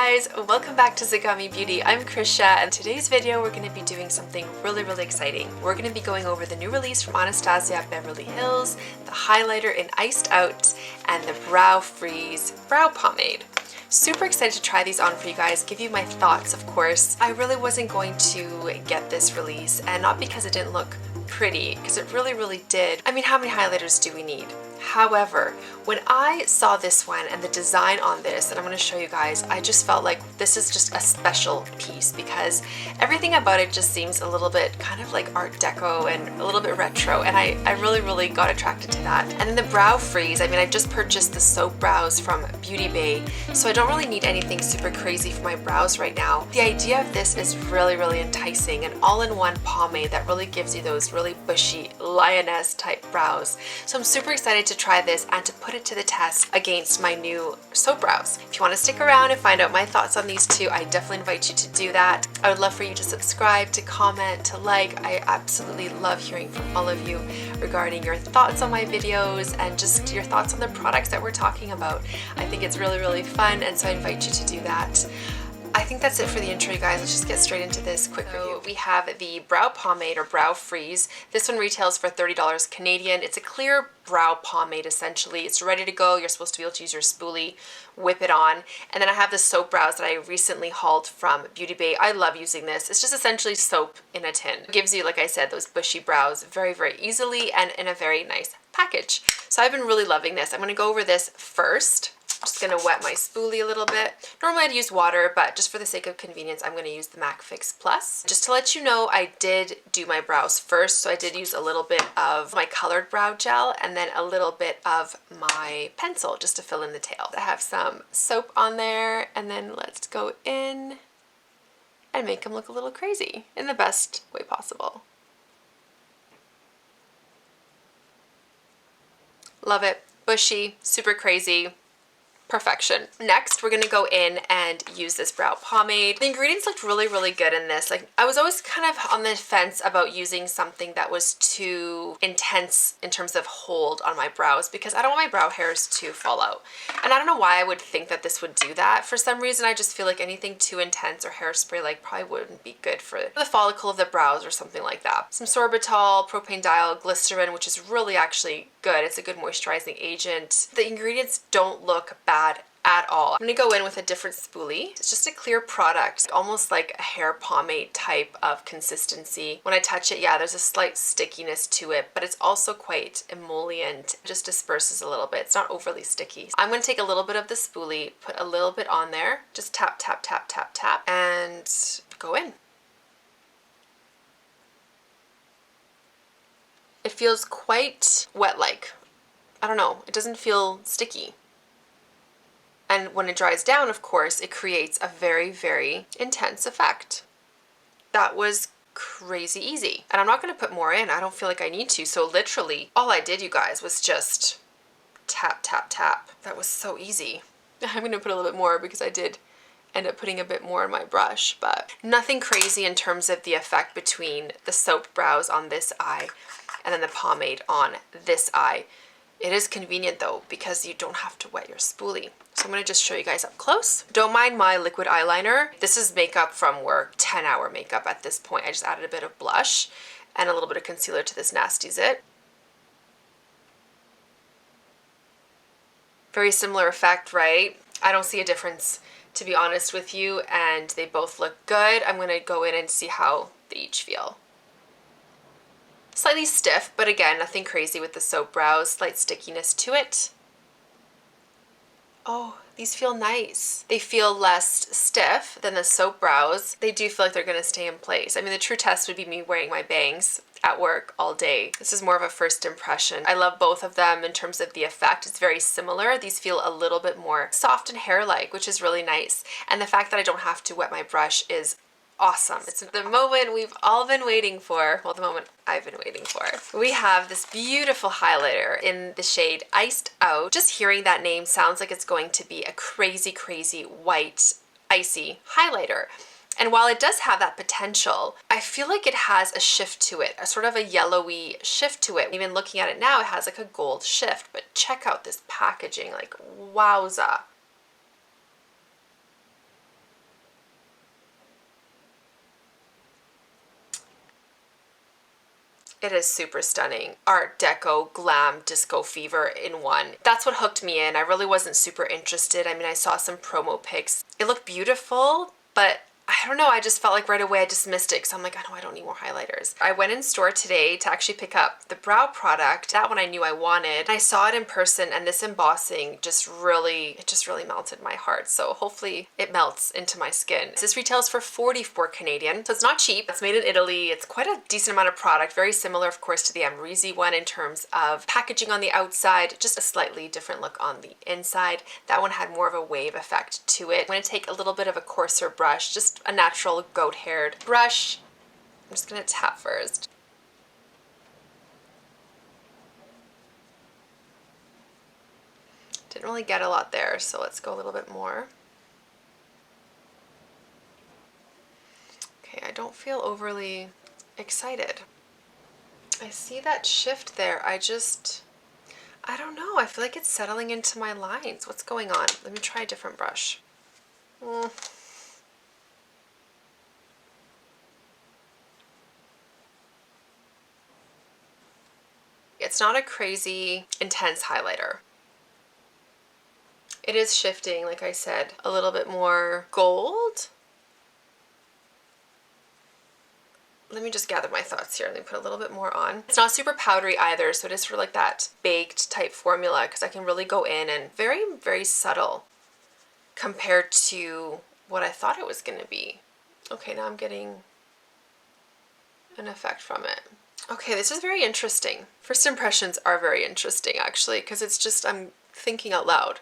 guys, welcome back to Zagami Beauty. I'm Krysia, and today's video we're going to be doing something really exciting. We're going to be going over the new release from Anastasia at Beverly Hills, the highlighter in Iced Out, and the Brow Freeze Brow Pomade. Super excited to try these on for you guys, give you my thoughts of course. I really wasn't going to get this release, and not because it didn't look pretty, because it really did. I mean, how many highlighters do we need? However, when I saw this one and the design on this, and I'm going to show you guys, I just felt like this is just a special piece because everything about it just seems a little bit kind of like Art Deco and a little bit retro, and I really got attracted to that. And then the Brow Freeze, I mean, I just purchased the soap brows from Beauty Bay, so I don't really need anything super crazy for my brows right now. The idea of this is really enticing, an all-in-one pomade that really gives you those really bushy lioness type brows. So I'm super excited to try this and to put it to the test against my new soap brows. If you want to stick around and find out my thoughts on these two, I definitely invite you to do that. I would love for you to subscribe, to comment, to like. I absolutely love hearing from all of you regarding your thoughts on my videos and just your thoughts on the products that we're talking about. I think it's really fun, and so I invite you to do that. I think that's it for the intro, you guys. Let's just get straight into this quick review. We have the Brow Pomade or Brow Freeze. This one retails for $30 Canadian. It's a clear brow pomade essentially. It's ready to go. You're supposed to be able to use your spoolie, whip it on. And then I have the soap brows that I recently hauled from Beauty Bay. I love using this. It's just essentially soap in a tin. It gives you, like I said, those bushy brows very easily and in a very nice package. So I've been really loving this. I'm going to go over this first. I'm just going to wet my spoolie a little bit. Normally I'd use water, but just for the sake of convenience, I'm going to use the MAC Fix Plus. Just to let you know, I did do my brows first, so I did use a little bit of my colored brow gel and then a little bit of my pencil just to fill in the tail. I have some soap on there, and then let's go in and make them look a little crazy in the best way possible. Love it. Bushy, super crazy. Perfection. Next, we're going to go in and use this brow pomade. The ingredients looked really good in this. Like, I was always kind of on the fence about using something that was too intense in terms of hold on my brows because I don't want my brow hairs to fall out. And I don't know why I would think that this would do that. For some reason, I just feel like anything too intense or hairspray like probably wouldn't be good for the follicle of the brows or something like that. Some sorbitol, propane diol, glycerin, which is really actually good. It's a good moisturizing agent. The ingredients don't look bad at all. I'm going to go in with a different spoolie. It's just a clear product, almost like a hair pomade type of consistency. When I touch it, yeah, there's a slight stickiness to it, but it's also quite emollient. It just disperses a little bit. It's not overly sticky. I'm going to take a little bit of the spoolie, put a little bit on there, just tap, and go in. It feels quite wet-like. I don't know, it doesn't feel sticky. And when it dries down, of course, it creates a very intense effect. That was crazy easy. And I'm not going to put more in. I don't feel like I need to. So literally, all I did, you guys, was just tap. That was so easy. I'm going to put a little bit more because I did end up putting a bit more in my brush, but nothing crazy in terms of the effect between the soap brows on this eye and then the pomade on this eye. It is convenient though because you don't have to wet your spoolie. So I'm going to just show you guys up close. Don't mind my liquid eyeliner. This is makeup from work, 10-hour makeup at this point. I just added a bit of blush and a little bit of concealer to this Nasty Zit. Very similar effect, right? I don't see a difference, to be honest with you, and they both look good. I'm going to go in and see how they each feel. Slightly stiff, but again, nothing crazy with the soap brows. Slight stickiness to it. Oh, these feel nice. They feel less stiff than the soap brows. They do feel like they're going to stay in place. I mean, the true test would be me wearing my bangs at work all day. This is more of a first impression. I love both of them in terms of the effect. It's very similar. These feel a little bit more soft and hair-like, which is really nice. And the fact that I don't have to wet my brush is awesome. It's the moment we've all been waiting for. Well, the moment I've been waiting for. We have this beautiful highlighter in the shade Iced Out. Just hearing that name sounds like it's going to be a crazy white, icy highlighter. And while it does have that potential, I feel like it has a shift to it, a sort of a yellowy shift to it. Even looking at it now, it has like a gold shift, but check out this packaging, like wowza. It is super stunning. Art Deco, glam, disco fever in one. That's what hooked me in. I really wasn't super interested. I mean, I saw some promo pics. It looked beautiful, but I don't know, I just felt like right away I dismissed it because I'm like, I know I don't need more highlighters. I went in store today to actually pick up the brow product. That one I knew I wanted. I saw it in person and this embossing it just really melted my heart. So hopefully it melts into my skin. This retails for 44 Canadian, so it's not cheap. It's made in Italy. It's quite a decent amount of product. Very similar, of course, to the Amrezy one in terms of packaging on the outside, just a slightly different look on the inside. That one had more of a wave effect to it. I'm going to take a little bit of a coarser brush, just a natural goat-haired brush. I'm just gonna tap first. Didn't really get a lot there, so let's go a little bit more. Okay, I don't feel overly excited. I see that shift there. I don't know. I feel like it's settling into my lines. What's going on? Let me try a different brush. It's not a crazy intense highlighter. It is shifting, like I said, a little bit more gold. Let me just gather my thoughts here. Let me put a little bit more on. It's not super powdery either, so it is for like that baked type formula because I can really go in and very, very subtle compared to what I thought it was going to be. Okay, now I'm getting an effect from it. Okay, this is very interesting. First impressions are very interesting actually because it's just I'm thinking out loud.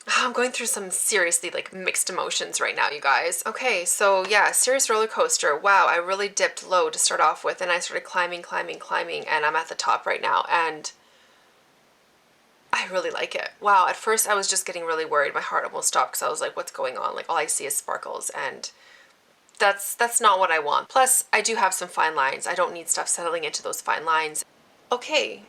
I'm going through some seriously like mixed emotions right now, you guys. Okay, so yeah, serious roller coaster. Wow, I really dipped low to start off with and I started climbing, and I'm at the top right now and I really like it. Wow, at first I was just getting really worried. My heart almost stopped because I was like, what's going on? Like all I see is sparkles and that's not what I want. Plus, I do have some fine lines. I don't need stuff settling into those fine lines. Okay,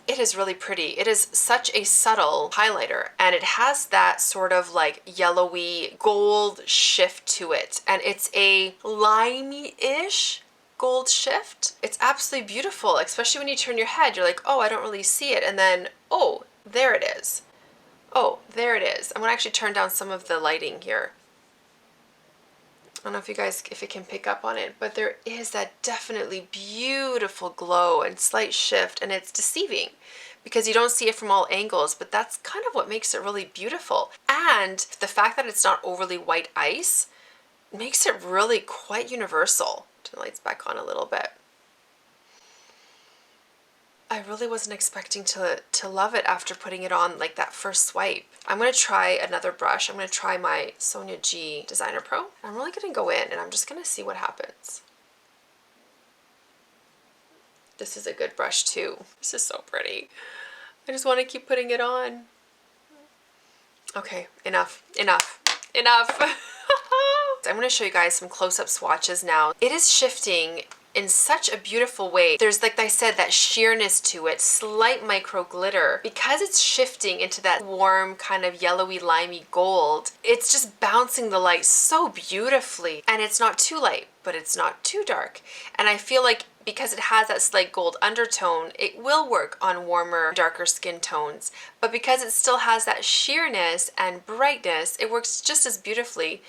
it is really pretty. It is such a subtle highlighter and it has that sort of like yellowy gold shift to it. And it's a limey-ish gold shift. It's absolutely beautiful, especially when you turn your head. You're like, oh, I don't really see it. And then, oh, there it is. Oh, there it is. I'm gonna actually turn down some of the lighting here. I don't know if you guys, if it can pick up on it, but there is that definitely beautiful glow and slight shift, and it's deceiving because you don't see it from all angles, but that's kind of what makes it really beautiful. And the fact that it's not overly white ice makes it really quite universal. Turn the lights back on a little bit. I really wasn't expecting to love it after putting it on like that first swipe. I'm going to try another brush. I'm going to try my Sonia G Designer Pro. I'm really going to go in and I'm just going to see what happens. This is a good brush too. This is so pretty. I just want to keep putting it on. Okay, enough. I'm going to show you guys some close-up swatches now. It is shifting in such a beautiful way. There's, like I said, that sheerness to it, slight micro glitter. Because it's shifting into that warm kind of yellowy limey gold, it's just bouncing the light so beautifully. And it's not too light, but it's not too dark. And I feel like because it has that slight gold undertone, it will work on warmer, darker skin tones. But because it still has that sheerness and brightness, it works just as beautifully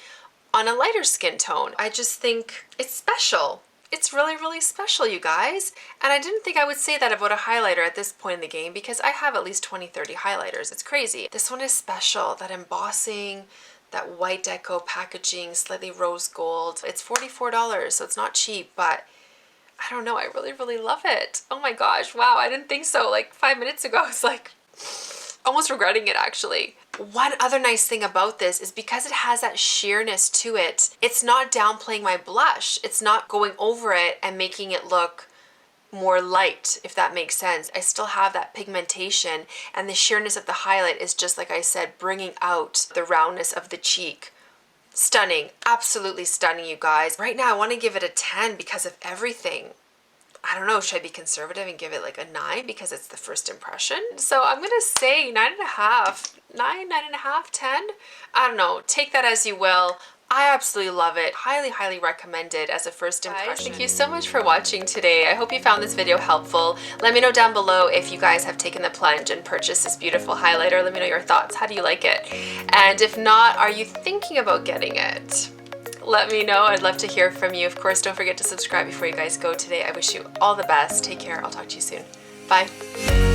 on a lighter skin tone. I just think it's special. It's really, really special, you guys. And I didn't think I would say that about a highlighter at this point in the game because I have at least 20, 30 highlighters. It's crazy. This one is special. That embossing, that white deco packaging, slightly rose gold. It's $44, so it's not cheap, but I don't know. I really, really love it. Oh my gosh. Wow. I didn't think so. Like 5 minutes ago, I was like almost regretting it actually. One other nice thing about this is because it has that sheerness to it, it's not downplaying my blush. It's not going over it and making it look more light, if that makes sense. I still have that pigmentation and the sheerness of the highlight is just, like I said, bringing out the roundness of the cheek. Stunning. Absolutely stunning, you guys. Right now, I want to give it a 10 because of everything. I don't know, should I be conservative and give it like a 9 because it's the first impression? So I'm gonna say 9.5, 9.5, 10. I don't know, take that as you will, I absolutely love it. Highly, highly recommend it as a first impression. Thank you so much for watching today. I hope you found this video helpful. Let me know down below if you guys have taken the plunge and purchased this beautiful highlighter. Let me know your thoughts. How do you like it? And if not, are you thinking about getting it? Let me know. I'd love to hear from you. Of course, don't forget to subscribe before you guys go today. I wish you all the best. Take care. I'll talk to you soon. Bye.